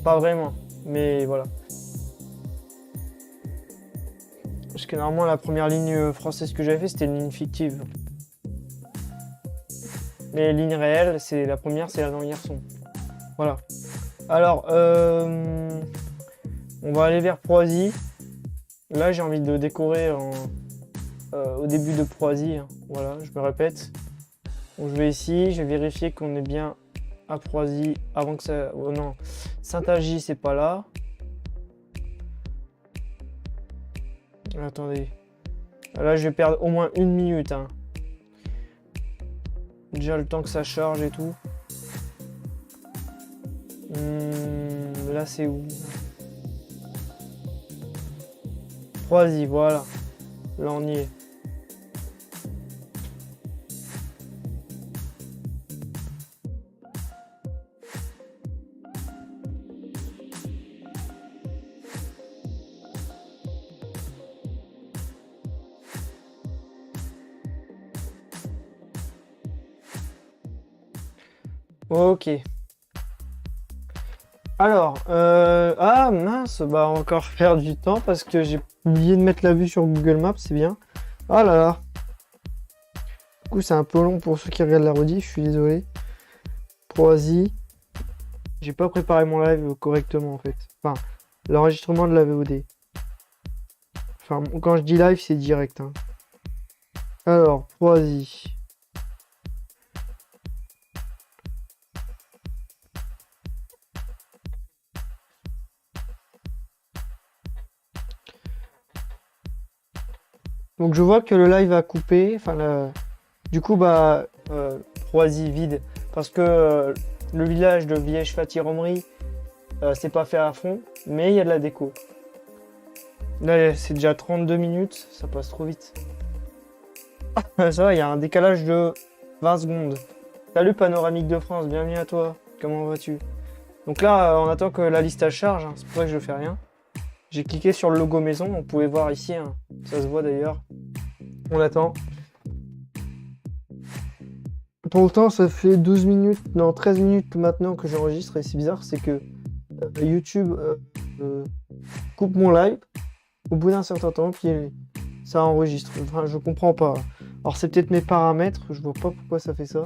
pas vraiment, mais voilà. Parce que normalement, la première ligne française que j'avais fait, c'était une ligne fictive. Mais ligne réelle, c'est la première, c'est la Languille-Hirson. Voilà. Alors, on va aller vers Proisy. Là, j'ai envie de décorer au début de Proisy. Hein. Voilà, je me répète. Donc, je vais ici, je vais vérifier qu'on est bien à Proisy avant que ça... Oh non, Saint-Algy, c'est pas là. Attendez. Là, je vais perdre au moins 1 minute. Hein. Déjà le temps que ça charge et tout. Là, c'est où? Proisy, voilà. Là, on y est. Ok. Alors, ah mince, bah on va encore perdre du temps parce que j'ai oublié de mettre la vue sur Google Maps, c'est bien. Oh là là. Du coup, c'est un peu long pour ceux qui regardent la rediff, je suis désolé. Proisy. J'ai pas préparé mon live correctement en fait. Enfin, l'enregistrement de la VOD. Enfin, quand je dis live, c'est direct. Hein. Alors, Proisy. Donc je vois que le live a coupé, enfin du coup bah Proisy vide parce que le village de Viège-Fati-Romery c'est pas fait à fond, mais il y a de la déco. Là c'est déjà 32 minutes, ça passe trop vite. Ça va, il y a un décalage de 20 secondes. Salut Panoramique de France, bienvenue à toi, comment vas-tu? Donc là on attend que la liste charge, hein. C'est pour ça que je fais rien. J'ai cliqué sur le logo maison, on pouvait voir ici, hein. Ça se voit d'ailleurs. On attend. Pour le temps, ça fait 12 minutes, non 13 minutes maintenant que j'enregistre et c'est bizarre, c'est que YouTube coupe mon live au bout d'un certain temps, puis ça enregistre. Enfin, je comprends pas. Alors c'est peut-être mes paramètres, je vois pas pourquoi ça fait ça.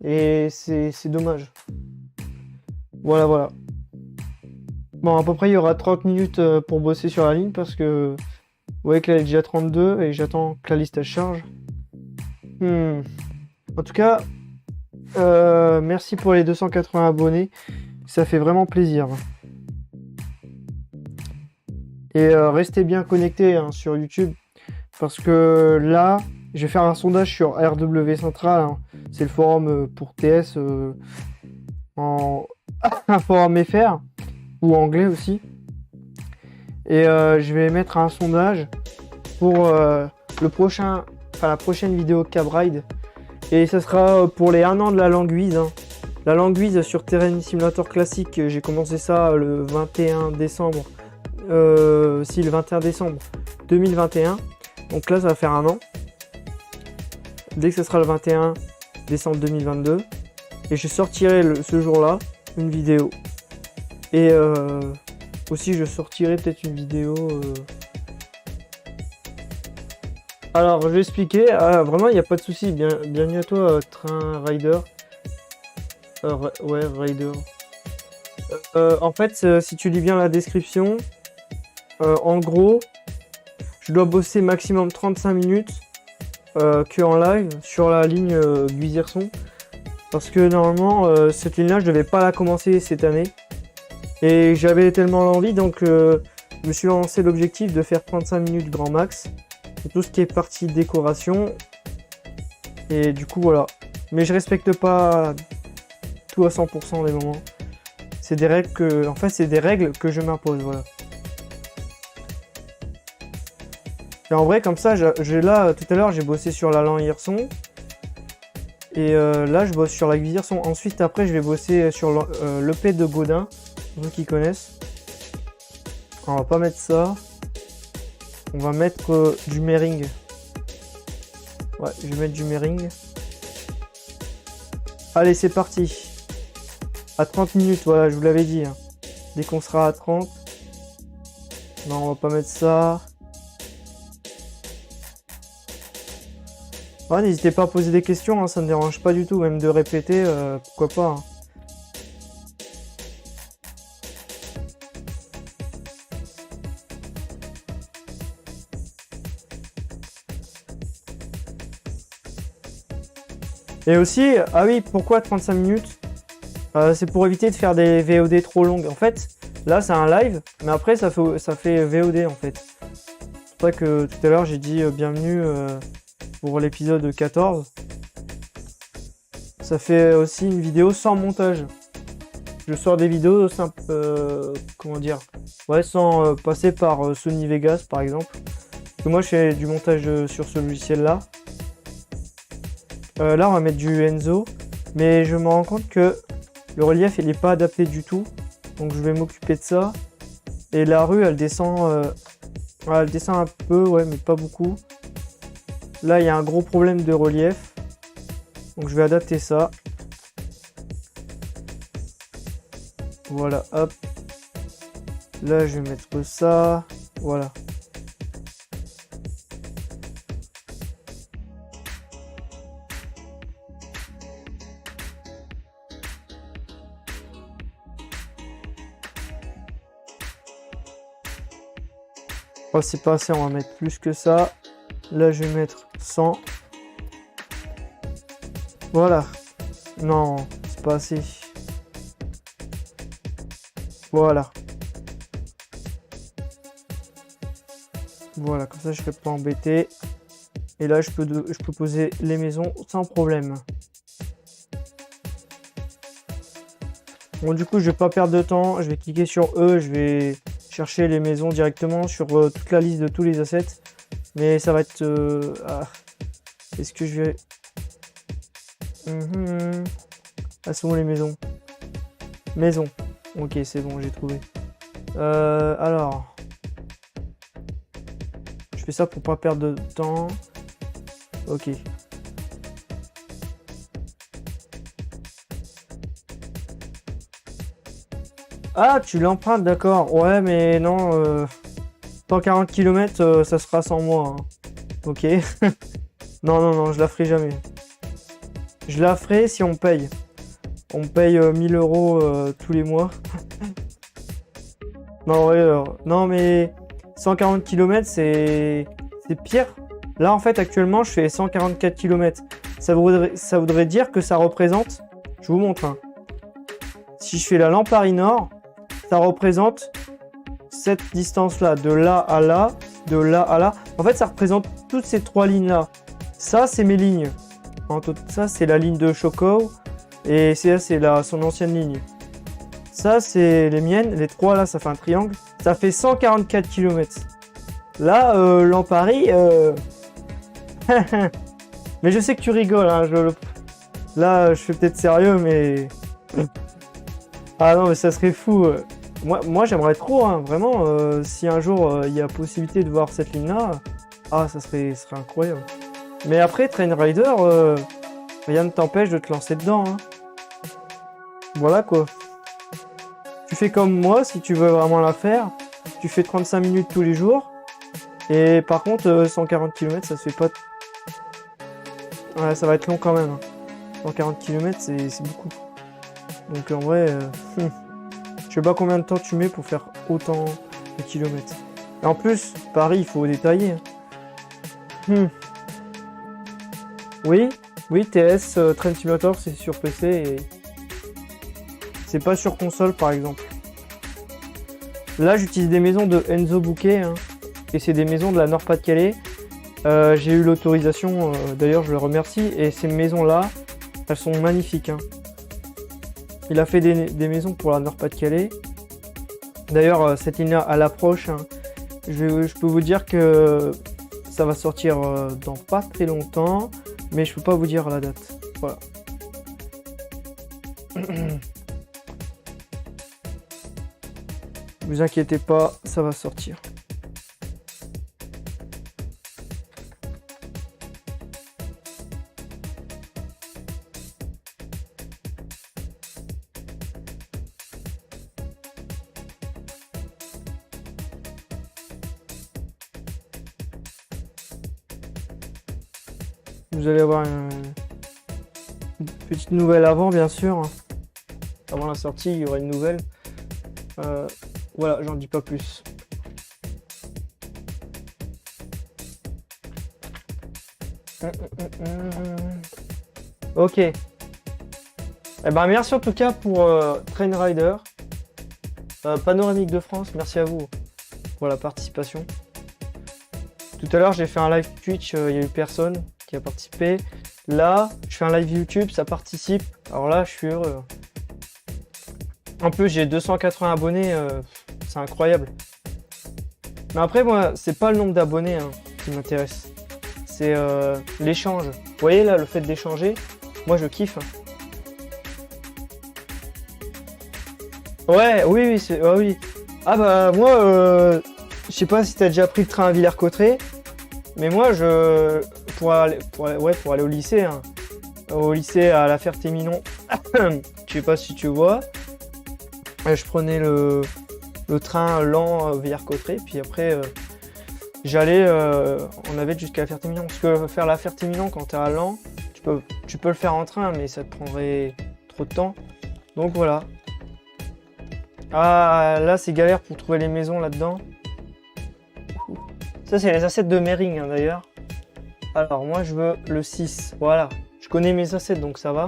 Et c'est dommage. Voilà, voilà. Bon, à peu près, il y aura 30 minutes pour bosser sur la ligne parce que vous voyez que là, elle est déjà 32 et j'attends que la liste elle charge. En tout cas, merci pour les 280 abonnés. Ça fait vraiment plaisir. Et restez bien connectés hein, sur YouTube parce que là, je vais faire un sondage sur RW Central. Hein. C'est le forum pour TS en un forum FR. Ou anglais aussi. Et je vais mettre un sondage pour la prochaine vidéo Cabride. Et ça sera pour les 1 an de la Languise. Hein. La Languise sur Terrain Simulator classique, j'ai commencé ça le 21 décembre. Le 21 décembre 2021. Donc là, ça va faire 1 an. Dès que ce sera le 21 décembre 2022. Et je sortirai ce jour-là une vidéo. Et aussi je sortirai peut-être une vidéo. Alors je vais expliquer. Vraiment il n'y a pas de souci. Bienvenue à toi Train Rider. Ouais Rider. En fait si tu lis bien la description, en gros je dois bosser maximum 35 minutes que en live sur la ligne Guise-Hirson. Parce que normalement cette ligne là je devais pas la commencer cette année. Et j'avais tellement l'envie, donc je me suis lancé l'objectif de faire 35 minutes grand max. Et tout ce qui est partie décoration. Et du coup, voilà. Mais je respecte pas tout à 100% des moments. C'est des règles que... En fait, c'est des règles que je m'impose, voilà. Et en vrai, comme ça, là, tout à l'heure, j'ai bossé sur la Languille-Hirson. Et là, je bosse sur la Guise-Hirson. Ensuite, après, je vais bosser sur l'EP de Gaudin. Pour ceux qui connaissent. On va pas mettre ça. On va mettre du Mering. Ouais, je vais mettre du Mering. Allez, c'est parti. À 30 minutes, voilà, je vous l'avais dit. Hein. Dès qu'on sera à 30. Non, on va pas mettre ça. Ouais, n'hésitez pas à poser des questions, hein, ça me dérange pas du tout, même de répéter, pourquoi pas. Hein. Et aussi, ah oui, pourquoi 35 minutes? C'est pour éviter de faire des VOD trop longues. En fait, là c'est un live, mais après ça fait VOD en fait. C'est pour ça que tout à l'heure j'ai dit bienvenue pour l'épisode 14. Ça fait aussi une vidéo sans montage. Je sors des vidéos simple, comment dire, ouais, sans passer par Sony Vegas par exemple. Parce que moi je fais du montage sur ce logiciel là. Là on va mettre du Enzo, mais je me rends compte que le relief il n'est pas adapté du tout, donc je vais m'occuper de ça. Et la rue elle descend un peu, ouais, mais pas beaucoup. Là il y a un gros problème de relief, donc je vais adapter ça. Voilà, hop. Là je vais mettre ça, voilà. Oh, c'est pas assez, on va mettre plus que ça. Là, je vais mettre 100. Voilà. Non, c'est pas assez. Voilà. Voilà, comme ça, je serai pas embêté. Et là, je peux poser les maisons sans problème. Bon, du coup, je vais pas perdre de temps. Je vais cliquer sur E. Je vais chercher les maisons directement sur toute la liste de tous les assets. Mais ça va être... Est-ce que je vais... Ah, sont où les maisons? Maison. Ok, c'est bon, j'ai trouvé. Alors... Je fais ça pour pas perdre de temps. Ok. Ah, tu l'empruntes, d'accord. Ouais, mais non... 140 km, ça sera sans moi. Hein. Ok. Non, non, non, je la ferai jamais. Je la ferai si on paye. On paye 1000 euros tous les mois. Non, ouais, non, mais 140 km, c'est pire. Là, en fait, actuellement, je fais 144 km. Ça voudrait dire que ça représente... Je vous montre. Hein. Si je fais la Lamparie Nord, ça représente cette distance-là, de là à là, de là à là. En fait, ça représente toutes ces trois lignes-là. Ça, c'est mes lignes. Ça, c'est la ligne de Choco. Et c'est son ancienne ligne. Ça, c'est les miennes. Les trois, là, ça fait un triangle. Ça fait 144 km. Là, Lamparie... Mais je sais que tu rigoles. Hein, Là, je suis peut-être sérieux, mais... Ah non, mais ça serait fou. Moi j'aimerais trop, hein, vraiment, si un jour il y a possibilité de voir cette ligne-là, ah, ça serait incroyable. Mais après, Train Rider, rien ne t'empêche de te lancer dedans. Hein. Voilà quoi. Tu fais comme moi, si tu veux vraiment la faire, tu fais 35 minutes tous les jours, et par contre, 140 km, ça se fait pas... Ouais, ça va être long quand même. Hein. 140 km, c'est beaucoup. Donc en vrai... Je sais pas combien de temps tu mets pour faire autant de kilomètres. Et en plus, Paris, il faut détailler. Oui, TS Train Simulator, c'est sur PC et c'est pas sur console par exemple. Là, j'utilise des maisons de Enzo Bouquet, hein, et c'est des maisons de la Nord-Pas-de-Calais. J'ai eu l'autorisation, d'ailleurs, je le remercie. Et ces maisons-là, elles sont magnifiques. Hein. Il a fait des maisons pour la Nord-Pas-de-Calais. D'ailleurs, cette ligne à l'approche, hein, je peux vous dire que ça va sortir dans pas très longtemps, mais je peux pas vous dire la date. Voilà. Vous inquiétez pas, ça va sortir. vous allez avoir une petite nouvelle avant, bien sûr. Avant la sortie, il y aura une nouvelle. Voilà, j'en dis pas plus. Ok. Eh ben, merci en tout cas pour Train Rider. Panoramique de France, merci à vous pour la participation. Tout à l'heure, j'ai fait un live Twitch, il y a eu personne qui a participé. Là, je fais un live YouTube, ça participe. Alors là, je suis heureux. En plus, j'ai 280 abonnés, c'est incroyable. Mais après, moi, c'est pas le nombre d'abonnés qui m'intéresse. C'est l'échange. Vous voyez là, le fait d'échanger, moi je kiffe. Ouais, oui, c'est. Ah oui. Ah bah moi, je sais pas si t'as déjà pris le train à Villers-Cotterêts, mais moi pour aller au lycée, au lycée à La Ferté-Milon, je sais pas si tu vois, je prenais le train lent Villers-Cotterêts, puis après j'allais en navette jusqu'à La Ferté-Milon, parce que faire La Ferté-Milon quand t'es à Laon, tu peux le faire en train, mais ça te prendrait trop de temps. Donc voilà. Ah, là, c'est galère pour trouver les maisons là-dedans. Ça, c'est les assets de Mering, d'ailleurs. Alors, moi, je veux le 6. Voilà. Je connais mes assets, donc ça va.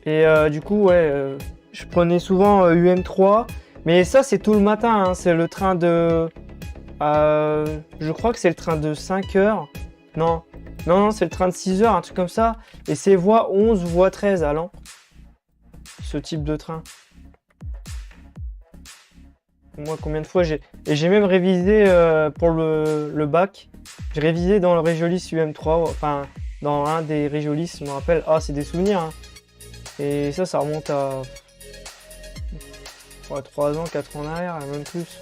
Et du coup, ouais, je prenais souvent UM3. Mais ça, c'est tout le matin. C'est le train de... je crois que c'est le train de 5 heures. Non, c'est le train de 6 heures, un truc comme ça. Et c'est voie 11, voie 13 à Laon. Ce type de train. Moi, combien de fois j'ai même révisé pour le bac. J'ai révisé dans le Régiolis UM3, enfin dans un des Régiolis, je me rappelle. Ah, c'est des souvenirs. Hein. Et ça remonte à 3 ans, 4 ans en arrière, même plus.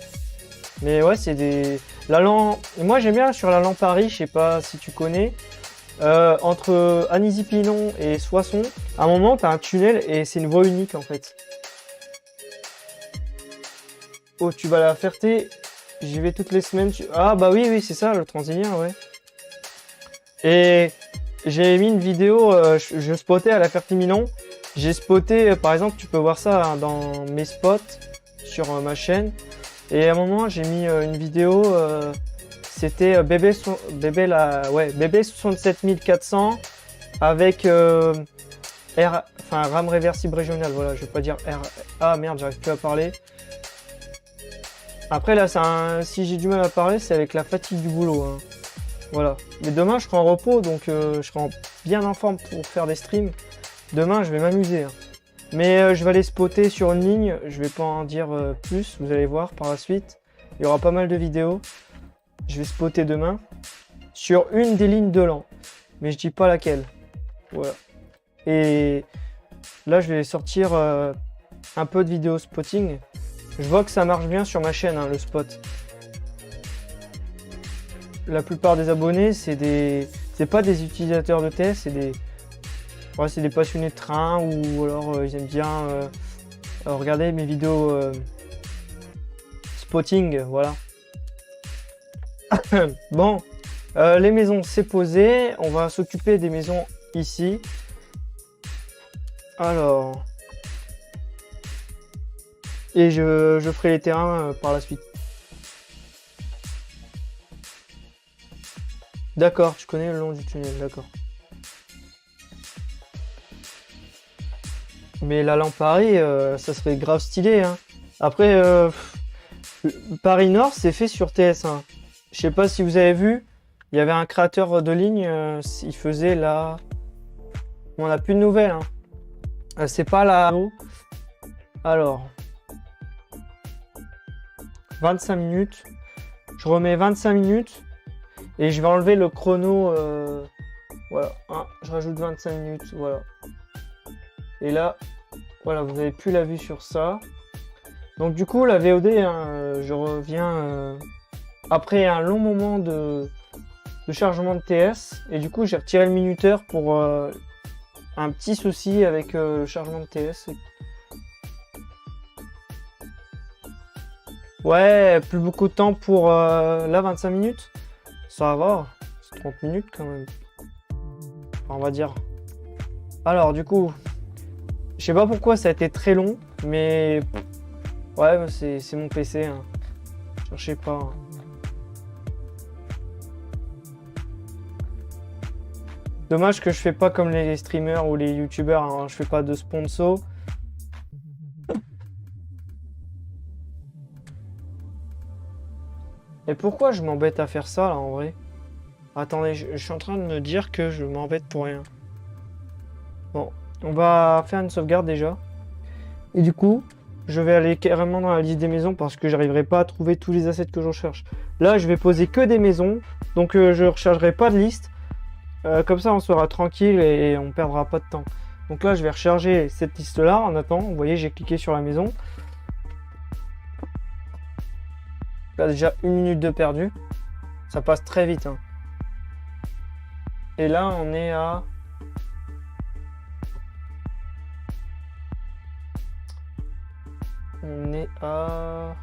Mais ouais, c'est des. Moi, j'aime bien sur la Laon Paris, je sais pas si tu connais. Entre Anisy-Pinon et Soissons, à un moment, tu as un tunnel et c'est une voie unique en fait. Oh, tu vas à La Ferté, j'y vais toutes les semaines. Ah bah oui, c'est ça, le Transilien, ouais. Et j'ai mis une vidéo, je spottais à La Ferté-Milon. J'ai spoté, par exemple, tu peux voir ça dans mes spots sur ma chaîne. Et à un moment, j'ai mis une vidéo... C'était BB 67400 avec RAM réversible régional. Voilà, je vais pas dire R. Ah merde, j'arrive plus à parler. Après là, si j'ai du mal à parler, c'est avec la fatigue du boulot. Hein. Voilà. Mais demain, je serai en repos, donc je serai bien en forme pour faire des streams. Demain, je vais m'amuser. Hein. Mais je vais aller spotter sur une ligne. Je vais pas en dire plus. Vous allez voir par la suite. Il y aura pas mal de vidéos. Je vais spotter demain sur une des lignes de Laon, mais je dis pas laquelle. Voilà. Et là, je vais sortir un peu de vidéo spotting. Je vois que ça marche bien sur ma chaîne, le spot. La plupart des abonnés, c'est pas des utilisateurs de TS, c'est des passionnés de train ou alors ils aiment bien regarder mes vidéos spotting, voilà. Bon, les maisons c'est posé, on va s'occuper des maisons ici. Alors, et je ferai les terrains par la suite. D'accord, tu connais le long du tunnel, d'accord. Mais la lampe Paris, ça serait grave stylé. Hein. Après, Paris Nord, c'est fait sur TS1. Je sais pas si vous avez vu, il y avait un créateur de ligne, il faisait la... On n'a plus de nouvelles. Hein. C'est pas la... Alors... 25 minutes. Je remets 25 minutes. Et je vais enlever le chrono. Voilà. Je rajoute 25 minutes. Voilà. Et là, voilà, vous n'avez plus la vue sur ça. Donc du coup, la VOD, je reviens après un long moment de chargement de TS. Et du coup, j'ai retiré le minuteur pour un petit souci avec le chargement de TS. Ouais, plus beaucoup de temps pour là, 25 minutes. Ça va, c'est 30 minutes quand même. Enfin, on va dire. Alors, du coup, je sais pas pourquoi ça a été très long, mais ouais, c'est mon PC. Hein. Cherchez pas. Hein. Dommage que je fais pas comme les streamers ou les youtubeurs. Hein. Je fais pas de sponsor. Et pourquoi je m'embête à faire ça là en vrai? Attendez, je suis en train de me dire que je m'embête pour rien. Bon, on va faire une sauvegarde déjà. Et du coup, je vais aller carrément dans la liste des maisons parce que j'arriverai pas à trouver tous les assets que je recherche. Là, je vais poser que des maisons, donc je ne rechargerai pas de liste. Comme ça, on sera tranquille et on perdra pas de temps. Donc là, je vais recharger cette liste-là en attendant. Vous voyez, j'ai cliqué sur la maison. Là, déjà 1 minute de perdu. Ça passe très vite. Hein. Et là, on est à... On est à...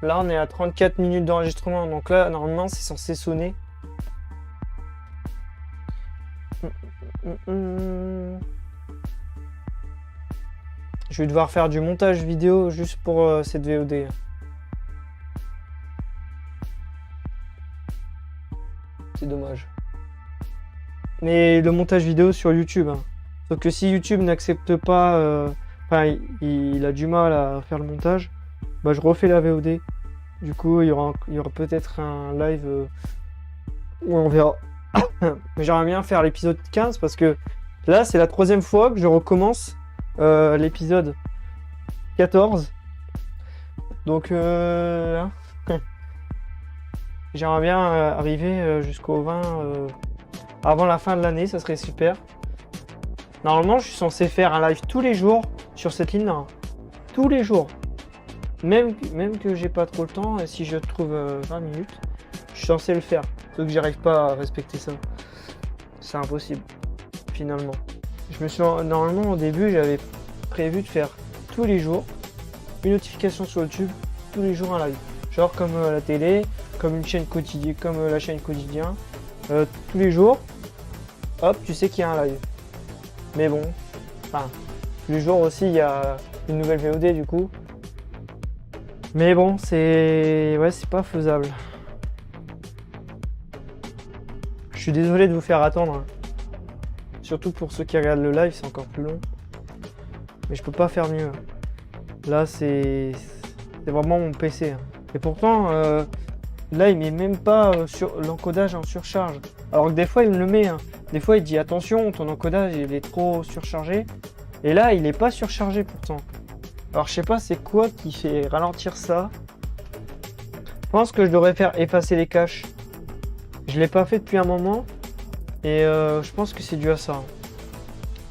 Là, on est à 34 minutes d'enregistrement. Donc là, normalement, c'est censé sonner. Je vais devoir faire du montage vidéo juste pour cette VOD. C'est dommage. Mais le montage vidéo sur YouTube. Hein. Sauf que si YouTube n'accepte pas... Enfin, il a du mal à faire le montage. Bah, je refais la VOD. Du coup, il y aura peut-être un live où on verra. Mais j'aimerais bien faire l'épisode 15 parce que là, c'est la 3e fois que je recommence l'épisode 14. Donc, j'aimerais bien arriver jusqu'au 20 avant la fin de l'année, ça serait super. Normalement, je suis censé faire un live tous les jours sur cette ligne-là. Hein. Tous les jours. Même que j'ai pas trop le temps, et si je trouve 20 minutes, je suis censé le faire. Sauf que j'arrive pas à respecter ça. C'est impossible, finalement. Normalement, au début, j'avais prévu de faire tous les jours une notification sur YouTube, tous les jours un live. Genre comme la télé, comme une chaîne quotidienne, comme la chaîne quotidienne. Tous les jours, hop, tu sais qu'il y a un live. Mais bon, enfin, tous les jours aussi, il y a une nouvelle VOD du coup. Mais bon, c'est pas faisable. Je suis désolé de vous faire attendre. Hein. Surtout pour ceux qui regardent le live, c'est encore plus long. Mais je peux pas faire mieux. Là, c'est vraiment mon PC. Hein. Et pourtant, là, il met même pas sur l'encodage en surcharge. Alors que des fois, il me le met. Hein. Des fois, il dit attention, ton encodage il est trop surchargé. Et là, il est pas surchargé pourtant. Alors je sais pas c'est quoi qui fait ralentir ça. Je pense que je devrais faire effacer les caches. Je l'ai pas fait depuis un moment. Et je pense que c'est dû à ça.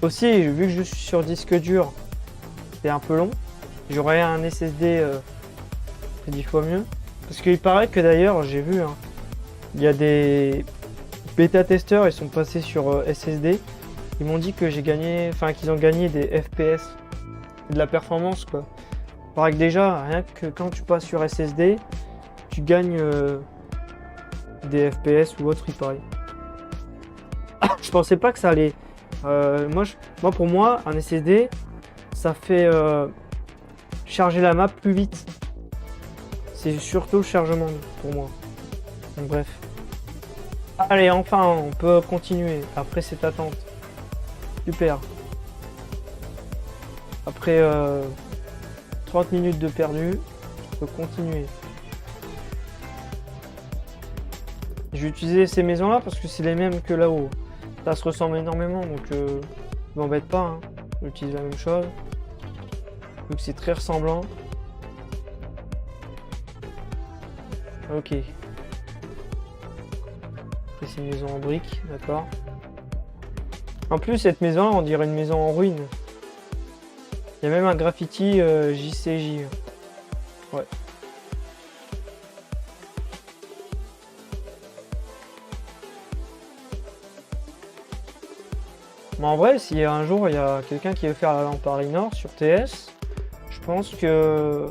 Aussi, vu que je suis sur disque dur, c'est un peu long. J'aurais un SSD 10 fois mieux. Parce qu'il paraît que d'ailleurs, j'ai vu, hein, il y a des bêta-testeurs, ils sont passés sur SSD. Ils m'ont dit que j'ai gagné, enfin qu'ils ont gagné des FPS. De la performance quoi. Paraît que déjà, rien que quand tu passes sur SSD, tu gagnes des FPS ou autre, il paraît. Je pensais pas que ça allait. Pour moi, un SSD, ça fait charger la map plus vite. C'est surtout le chargement pour moi. Donc, bref. Allez, enfin, on peut continuer après cette attente. Super. Après 30 minutes de perdu, je peux continuer. Je vais utiliser ces maisons là parce que c'est les mêmes que là-haut. Ça se ressemble énormément donc je m'embête pas. Hein. J'utilise la même chose. Donc c'est très ressemblant. Ok. Après c'est une maison en briques, d'accord. En plus cette maison là on dirait une maison en ruine. Il y a même un graffiti JCJ. Ouais. Mais en vrai, si un jour il y a quelqu'un qui veut faire la lampe Paris Nord sur TS, je pense que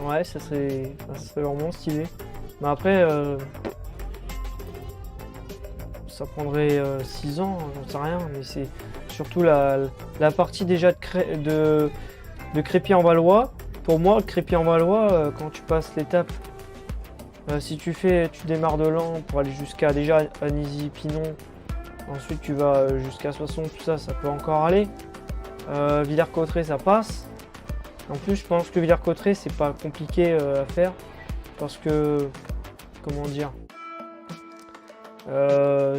Ouais, ça serait vraiment stylé. Mais après, ça prendrait 6 ans, j'en sais rien. Mais c'est surtout la partie déjà de Crépy-en-Valois. Pour moi, le Crépy-en-Valois, quand tu passes l'étape, si tu démarres de Laon pour aller jusqu'à déjà Anisy-Pinon, ensuite tu vas jusqu'à Soissons, tout ça, ça peut encore aller. Villers-Cotterêts, ça passe. En plus, je pense que Villers-Cotterêts, c'est pas compliqué à faire parce que, comment dire,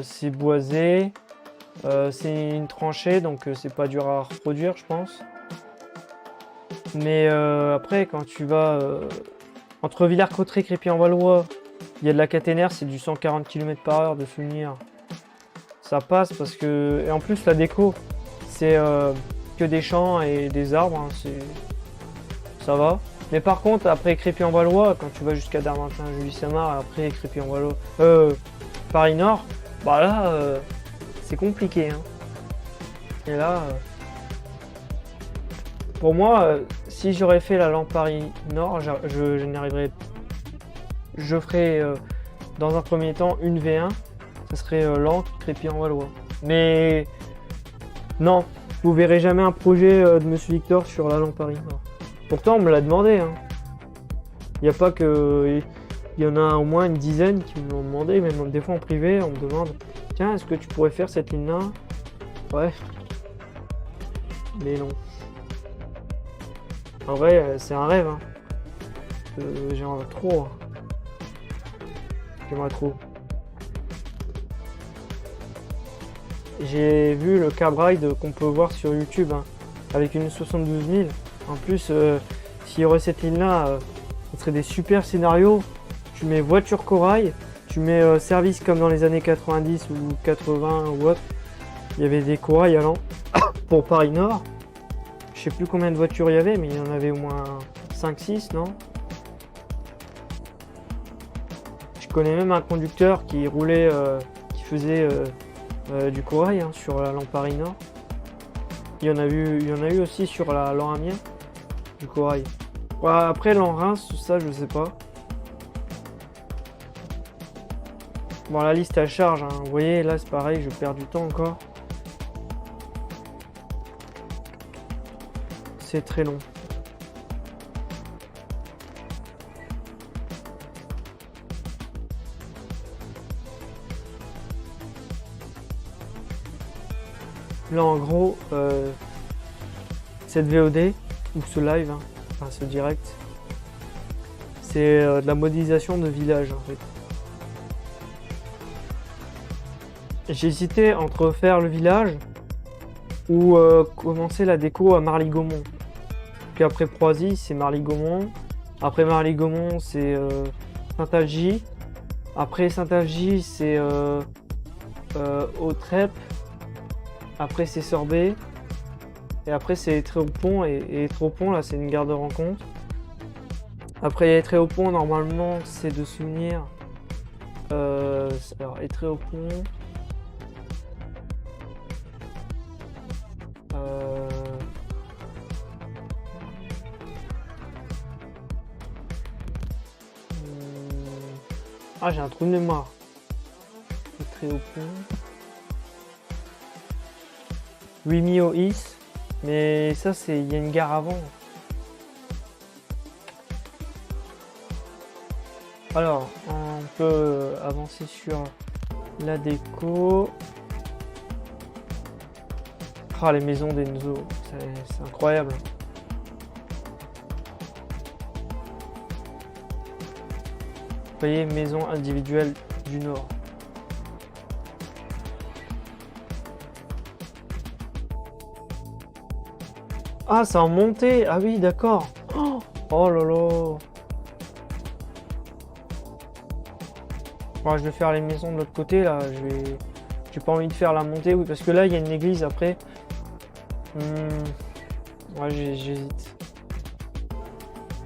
c'est boisé, c'est une tranchée, donc c'est pas dur à reproduire, je pense. Mais après, quand tu vas entre Villers-Cotterêts et Crépy-en-Valois, il y a de la caténaire, c'est du 140 km/h de souvenir. Ça passe parce que. Et en plus, la déco, c'est que des champs et des arbres, hein, ça va. Mais par contre, après Crépy-en-Valois, quand tu vas jusqu'à Darmatin, Julie-Samar, après Crépy-en-Valois, Paris-Nord, bah là, c'est compliqué. Hein. Et là, pour moi, si j'aurais fait la lampe Paris-Nord, je n'y arriverais. Je ferais dans un premier temps une V1, ça serait Laon, Crépy-en-Valois. Mais non, vous verrez jamais un projet de Monsieur Victor sur la lampe Paris-Nord. Pourtant, on me l'a demandé. Hein. Il n'y a pas que. Il y en a au moins une dizaine qui me l'ont demandé, même des fois en privé, on me demande tiens, est-ce que tu pourrais faire cette ligne-là? Ouais. Mais non. En vrai, c'est un rêve. Hein. J'aimerais trop. Hein. J'aimerais trop. J'ai vu le cab ride qu'on peut voir sur YouTube hein, avec une 72 000. En plus, s'il y aurait cette ligne-là, ce serait des super scénarios. Tu mets voiture corail, tu mets service comme dans les années 90 ou 80 ou autre. Il y avait des corails allant pour Paris-Nord. Je sais plus combien de voitures il y avait, mais il y en avait au moins 5-6, non? Je connais même un conducteur qui roulait, qui faisait du corail hein, sur la lampe Paris-Nord. Il y en a eu aussi sur la Laon-Amiens, du corail. Ouais, après Laon-Reims, tout ça, je sais pas. Bon, la liste à charge, hein. Vous voyez, là c'est pareil, je perds du temps encore. C'est très long. Là en gros, cette VOD, ou ce live, hein, enfin ce direct, c'est de la modélisation de village en fait. J'hésitais entre faire le village ou commencer la déco à Marly-Gaumont. Puis après Proisy, c'est Marly-Gaumont. Après Marly-Gaumont, c'est Saint-Algy. Après Saint-Algy, c'est Autrep. Après c'est Sorbet. Et après c'est Étré-au-Pont. Et Étré-au-Pont, là, c'est une gare de rencontre. Après Étré-au-Pont, normalement, c'est de souvenir. Alors Étré-au-Pont. Ah, j'ai un trou de mémoire. Étré-au-Pont. Wimio-Is. Mais ça, c'est. Il y a une gare avant. Alors, on peut avancer sur la déco. Ah, les maisons d'Enzo, c'est incroyable. Vous voyez, maison individuelle du Nord. Ah, c'est en montée. Ah oui, d'accord. Oh là là. Bon, je vais faire les maisons de l'autre côté là. J'ai pas envie de faire la montée, oui, parce que là il y a une église après. Ouais, j'hésite.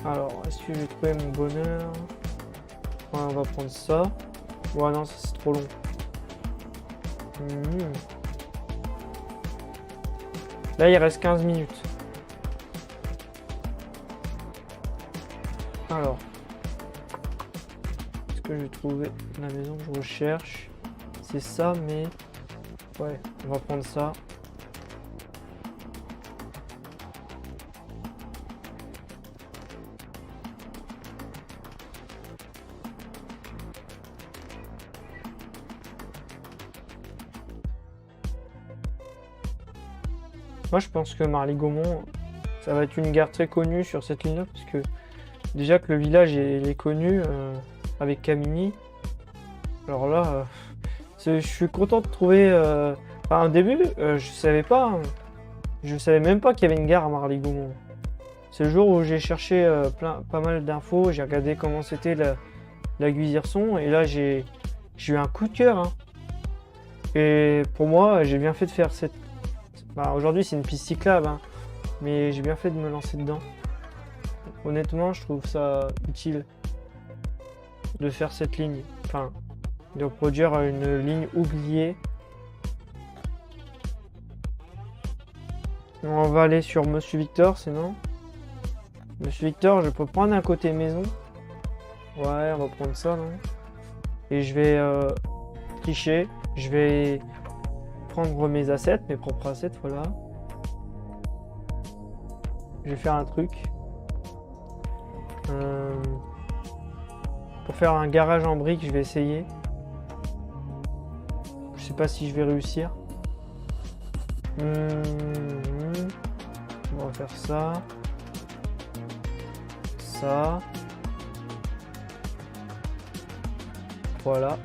Alors, est-ce que j'ai trouvé mon bonheur? Ouais, on va prendre ça. Ouais, non, ça c'est trop long. Là, il reste 15 minutes. que je vais trouver la maison que je recherche? C'est ça, mais... Ouais, on va prendre ça. Moi, je pense que Marly-Gaumont, ça va être une gare très connue sur cette ligne-là, parce que déjà que le village il est connu avec Camini. Alors là, je suis content de trouver. Enfin, au début, je savais pas, hein. Je savais même pas qu'il y avait une gare à Marly-Gaumont. C'est le jour où j'ai cherché pas mal d'infos, j'ai regardé comment c'était la Guisirson, et là j'ai eu un coup de cœur, hein. Et pour moi, j'ai bien fait de faire cette. Bah, aujourd'hui, c'est une piste cyclable, hein, mais j'ai bien fait de me lancer dedans. Honnêtement, je trouve ça utile de faire cette ligne. Enfin, de produire une ligne oubliée. On va aller sur Monsieur Victor, sinon. Monsieur Victor, je peux prendre un côté maison. Ouais, on va prendre ça, non? Et je vais tricher. Je vais prendre mes assets, mes propres assets, voilà. Je vais faire un truc. Pour faire un garage en briques, je vais essayer. Je sais pas si je vais réussir. On va faire ça. Ça. Voilà.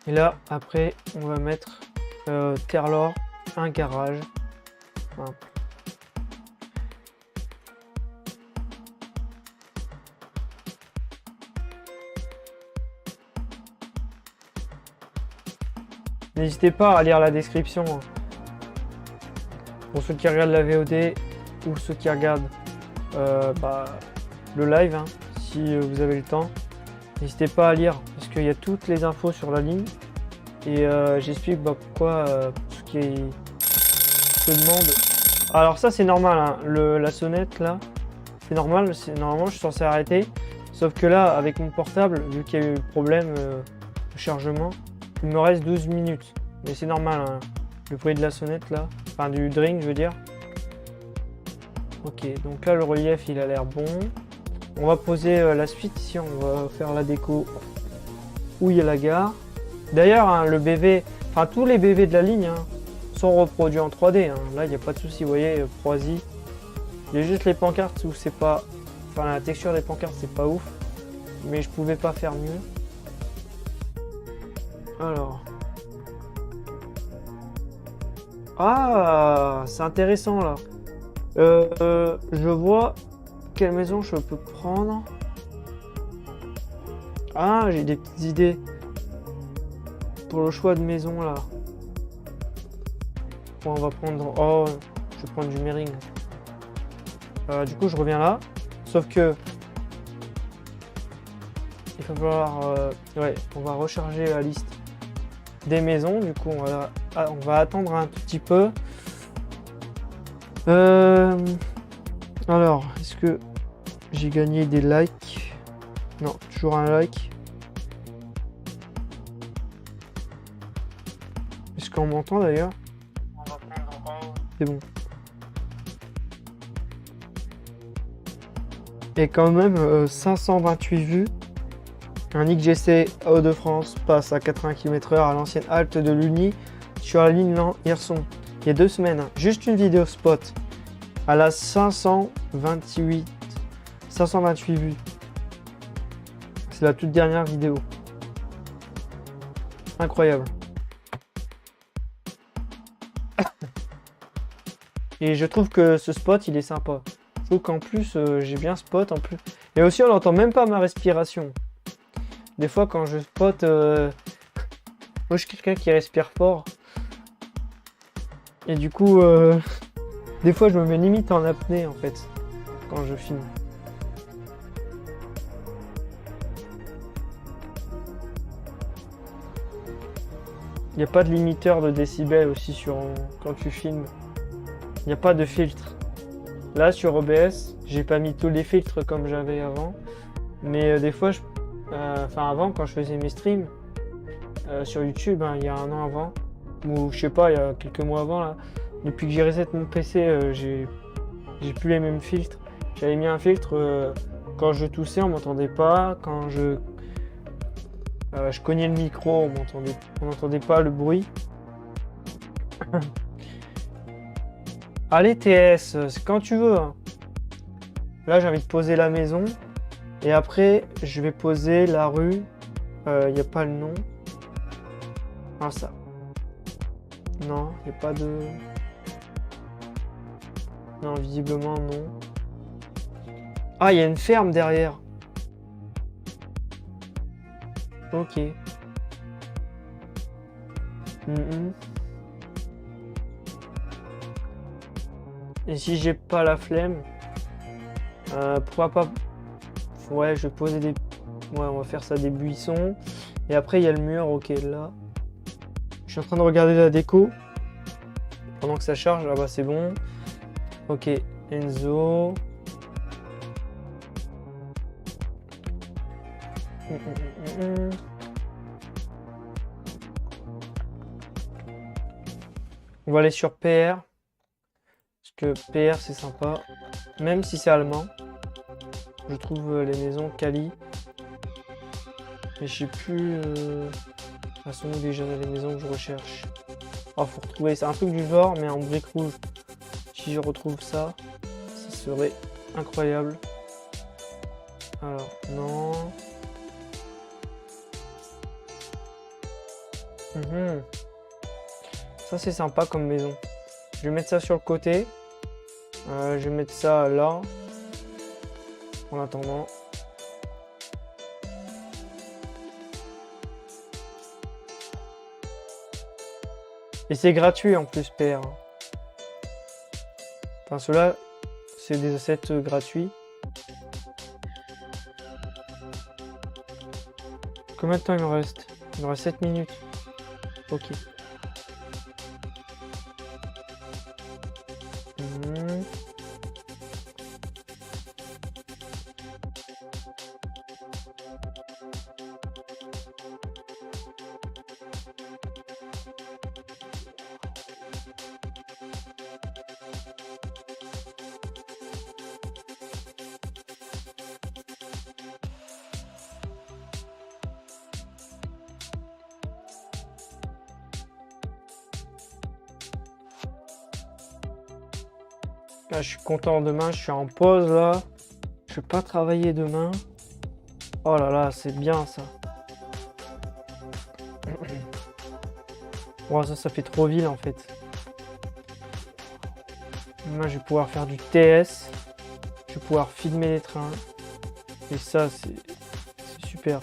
Et là, après, on va mettre Terlor, un garage. Voilà. N'hésitez pas à lire la description, hein. Pour ceux qui regardent la VOD ou ceux qui regardent le live, hein, si vous avez le temps. N'hésitez pas à lire parce qu'il y a toutes les infos sur la ligne et j'explique pourquoi ceux qui se demandent. Alors ça c'est normal, hein, la sonnette là, c'est normal, normalement je suis censé arrêter. Sauf que là avec mon portable, vu qu'il y a eu le problème de chargement, il me reste 12 minutes. Mais c'est normal, hein, le bruit de la sonnette là, enfin du drink je veux dire. Ok, donc là le relief il a l'air bon. On va poser la suite ici, on va faire la déco où il y a la gare. D'ailleurs, hein, le BV, enfin tous les BV de la ligne hein, sont reproduits en 3D. Hein. Là, il n'y a pas de souci, vous voyez, Proisy. Il y a juste les pancartes où c'est pas. Enfin, la texture des pancartes, c'est pas ouf. Mais je pouvais pas faire mieux. Alors. Ah, c'est intéressant là. Je vois. Quelle maison je peux prendre? Ah, j'ai des petites idées pour le choix de maison là. Bon, on va prendre. Oh, je vais prendre du Mering. Du coup, je reviens là. Sauf que il va falloir. Ouais, on va recharger la liste des maisons. Du coup, on va attendre un tout petit peu. Alors, est-ce que j'ai gagné des likes? Non, toujours un like. Est-ce qu'on m'entend d'ailleurs? C'est bon. Et quand même 528 vues. Un XGC Hauts-de-France passe à 80 km/h à l'ancienne halte de l'Uni sur la ligne Hirson. Il y a 2 semaines, hein. Juste une vidéo spot. À la 528 vues. C'est la toute dernière vidéo. Incroyable. Et je trouve que ce spot, il est sympa. Je trouve qu'en plus, j'ai bien spot en plus. Et aussi, on n'entend même pas ma respiration. Des fois, quand je spot, moi, je suis quelqu'un qui respire fort. Et du coup, des fois, je me mets limite en apnée, en fait, quand je filme. Il n'y a pas de limiteur de décibels aussi quand tu filmes. Il n'y a pas de filtre. Là sur OBS, j'ai pas mis tous les filtres comme j'avais avant. Mais des fois, avant quand je faisais mes streams sur YouTube, hein, il y a un an avant, ou je sais pas, il y a quelques mois avant là, depuis que j'ai reset mon PC, j'ai plus les mêmes filtres. J'avais mis un filtre quand je toussais, on m'entendait pas. Quand je cognais le micro, on n'entendait pas le bruit. Allez TS, c'est quand tu veux. Hein. Là j'ai envie de poser la maison. Et après je vais poser la rue. Il n'y a pas le nom. Ah ça. Non, il n'y a pas de... Non, visiblement non. Ah, il y a une ferme derrière. Ok. Et si j'ai pas la flemme, pourquoi pas... Ouais, je vais poser des... Ouais, on va faire ça des buissons. Et après, il y a le mur, ok, là. Je suis en train de regarder la déco. Pendant que ça charge, là-bas, c'est bon. Ok, Enzo. On va aller sur PR. Parce que PR, c'est sympa. Même si c'est allemand. Je trouve les maisons quali. Mais je sais plus... Elles sont où déjà les maisons que je recherche. Oh, faut retrouver, c'est un truc du genre, mais en brique rouge. Si je retrouve ça, ça serait incroyable. Alors, non. Ça, c'est sympa comme maison. Je vais mettre ça sur le côté. Je vais mettre ça là. En attendant. Et c'est gratuit en plus, PR. Enfin, ceux-là, c'est des assets gratuits. Combien de temps il me reste? Il me reste 7 minutes. Ok. Là, je suis content demain, je suis en pause là. Je vais pas travailler demain. Oh là là, c'est bien ça. Oh, ça fait trop ville en fait. Demain, je vais pouvoir faire du TS. Je vais pouvoir filmer les trains. Et ça, c'est super.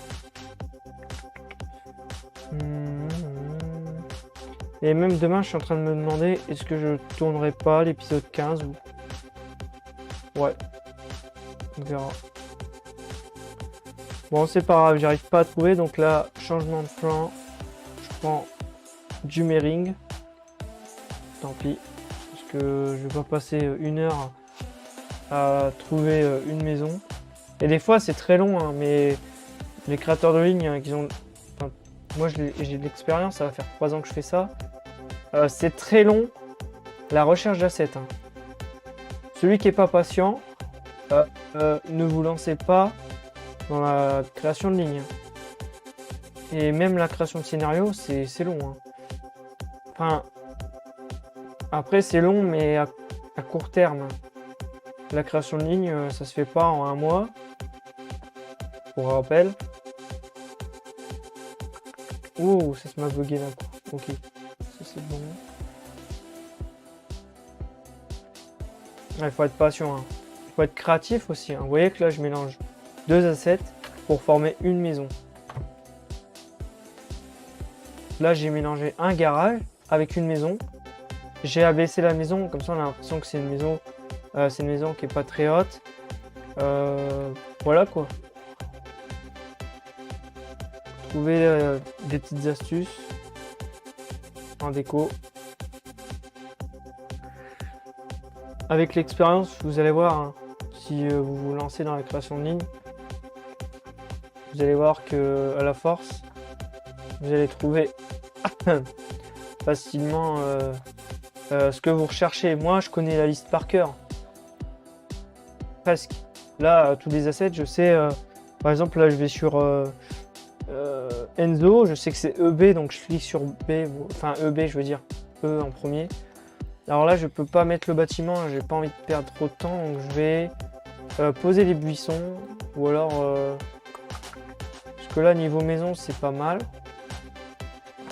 Et même demain, je suis en train de me demander est-ce que je tournerai pas l'épisode 15 ou... Ouais, on verra. Bon, c'est pas grave, j'arrive pas à trouver. Donc là, changement de plan. Je prends du Mering. Tant pis. Parce que je vais pas passer 1 heure à trouver une maison. Et des fois, c'est très long, hein, mais les créateurs de ligne, hein, qui ont... Enfin, moi, j'ai de l'expérience, ça va faire 3 ans que je fais ça. C'est très long, la recherche d'assets. Hein. Celui qui n'est pas patient, ne vous lancez pas dans la création de ligne. Et même la création de scénario, c'est long. Hein. Enfin, après, c'est long, mais à court terme. La création de ligne, ça se fait pas en 1 mois. Pour rappel. Oh, ça se m'a bugué d'un coup. Ok, ça c'est bon. Il faut être patient. Hein. Il faut être créatif aussi. Hein. Vous voyez que là, je mélange 2 assets pour former une maison. Là, j'ai mélangé un garage avec une maison. J'ai abaissé la maison, comme ça on a l'impression que c'est une maison. C'est une maison qui est pas très haute. Voilà quoi. Trouver des petites astuces. en déco. Avec l'expérience, vous allez voir, hein, si vous vous lancez dans la création de ligne, vous allez voir que à la force, vous allez trouver facilement ce que vous recherchez. Moi, je connais la liste par cœur. Presque. Là, tous les assets, je sais. Par exemple, là, je vais sur Enzo. Je sais que c'est EB, donc je clique sur B. Enfin, EB, je veux dire E en premier. Alors là, je peux pas mettre le bâtiment. J'ai pas envie de perdre trop de temps, donc je vais poser les buissons. Ou alors, parce que là, niveau maison, c'est pas mal.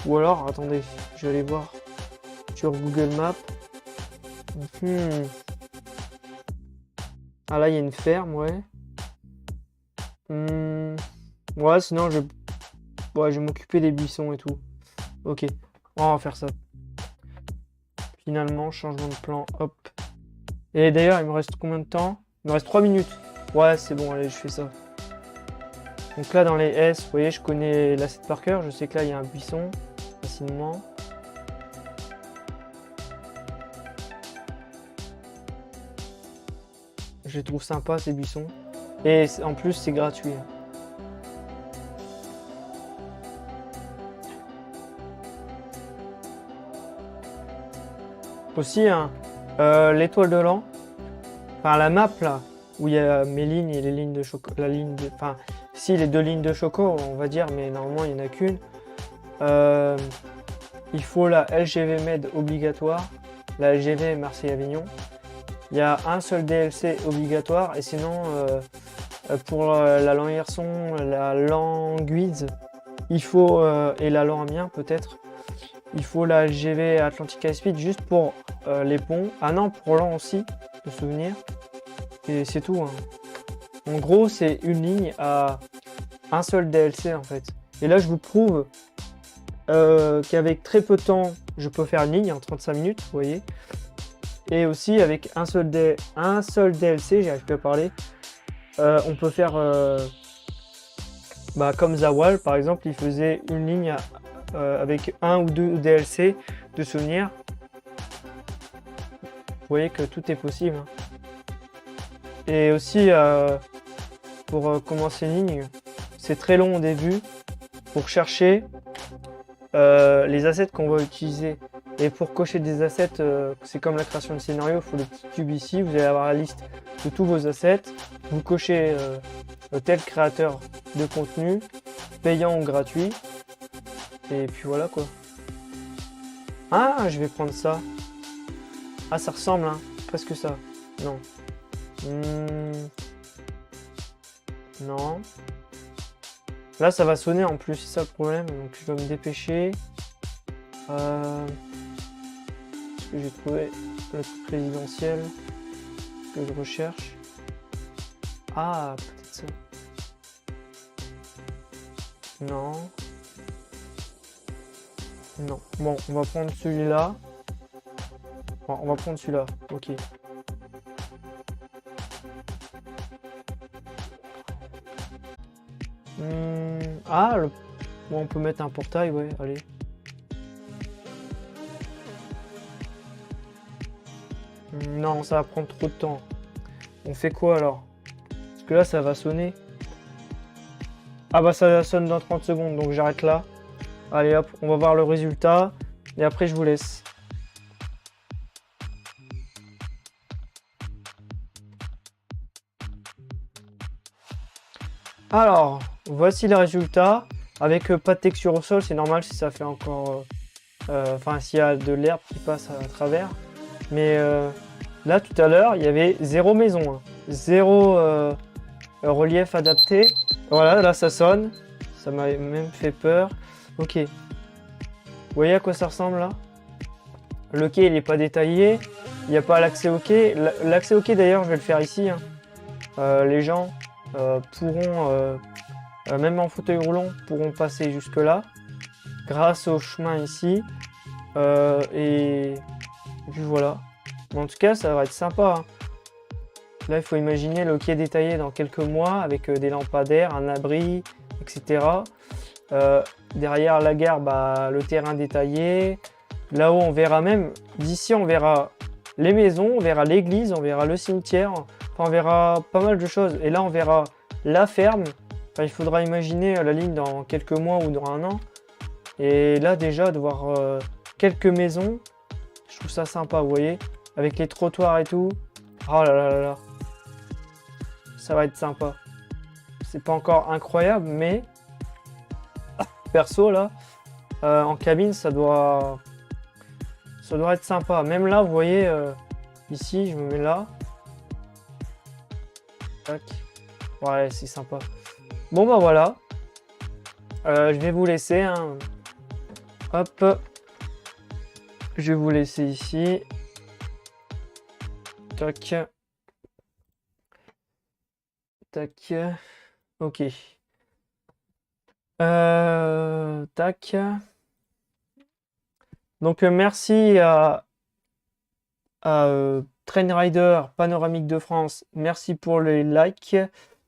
Ou alors, attendez, je vais aller voir sur Google Maps. Ah là, il y a une ferme, ouais. Ouais, sinon, je vais m'occuper des buissons et tout. Ok, on va faire ça. Finalement, changement de plan, hop. Et d'ailleurs, il me reste combien de temps? Il me reste 3 minutes. Ouais, c'est bon, allez, je fais ça. Donc là, dans les S, vous voyez, je connais l'asset par cœur. Je sais que là, il y a un buisson, facilement. Je les trouve sympas, ces buissons. Et en plus, c'est gratuit. Aussi, hein, l'étoile de l'an. Enfin, la map, là, où il y a mes lignes et les lignes de choco. La ligne de... Enfin, si, les 2 lignes de choco, on va dire, mais normalement, il n'y en a qu'une. Il faut la LGV Med obligatoire. La LGV Marseille-Avignon. Il y a un seul DLC obligatoire et sinon pour la Languerson, la Languise, il faut et la Lan-Amiens peut-être, il faut la LGV Atlantic High Speed juste pour les ponts. Ah non, pour Lan aussi, de souvenir. Et c'est tout. Hein. En gros, c'est une ligne à un seul DLC en fait. Et là, je vous prouve qu'avec très peu de temps, je peux faire une ligne en 35 minutes, vous voyez. Et aussi avec un seul DLC, j'arrive plus à parler, on peut faire comme Zawal par exemple, il faisait une ligne avec 1 ou 2 DLC de souvenirs. Vous voyez que tout est possible. Hein. Et aussi pour commencer une ligne, c'est très long au début pour chercher les assets qu'on va utiliser. Et pour cocher des assets, c'est comme la création de scénario, il faut le petit cube ici, vous allez avoir la liste de tous vos assets. Vous cochez tel créateur de contenu, payant ou gratuit. Et puis voilà quoi. Ah, je vais prendre ça. Ah, ça ressemble, hein, presque ça. Non. Non. Là, ça va sonner en plus, c'est ça le problème. Donc je dois me dépêcher. J'ai trouvé le truc résidentiel que je recherche. Ah, peut-être ça. Non. Non. Bon, on va prendre celui-là. Bon, on va prendre celui-là. Ok. Ah, bon, on peut mettre un portail, ouais, allez. Non, ça va prendre trop de temps. On fait quoi alors? Parce que là, ça va sonner. Ah bah ça sonne dans 30 secondes, donc j'arrête là. Allez hop, on va voir le résultat. Et après, je vous laisse. Alors, voici les résultats. Avec pas de texture au sol, c'est normal si ça fait encore... Enfin, s'il y a de l'herbe qui passe à travers. Mais là, tout à l'heure, il y avait 0 maison. Hein. 0 relief adapté. Voilà, là, ça sonne. Ça m'a même fait peur. Ok. Vous voyez à quoi ça ressemble, là? Le quai, il n'est pas détaillé. Il n'y a pas l'accès au quai. L'accès au quai, d'ailleurs, je vais le faire ici. Hein. Les gens pourront, même en fauteuil roulant, pourront passer jusque-là. Grâce au chemin ici. Et puis voilà. Mais en tout cas, ça va être sympa. Hein. Là, il faut imaginer le quai détaillé dans quelques mois avec des lampadaires, un abri, etc. Derrière la gare, le terrain détaillé, Là-haut, on verra même, d'ici, on verra les maisons, on verra l'église, on verra le cimetière, enfin, on verra pas mal de choses. Et là, on verra la ferme. Enfin, il faudra imaginer la ligne dans quelques mois ou dans un an. Et là, déjà, de voir quelques maisons, je trouve ça sympa, vous voyez, avec les trottoirs et tout. Oh là là là là. Ça va être sympa. C'est pas encore incroyable, mais perso, là, en cabine, ça doit être sympa. Même là, vous voyez, ici, je me mets là. Tac. Ouais, c'est sympa. Bon, bah voilà. Je vais vous laisser. Hein. Hop. Je vais vous laisser ici. Tac. Tac. Ok. Tac. Donc, merci à Train Rider Panoramique de France. Merci pour les likes.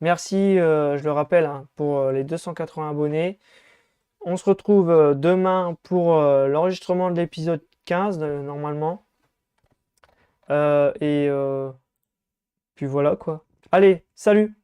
Merci, je le rappelle, hein, pour les 280 abonnés. On se retrouve demain pour l'enregistrement de l'épisode 15, normalement. Et puis voilà, quoi. Allez, salut!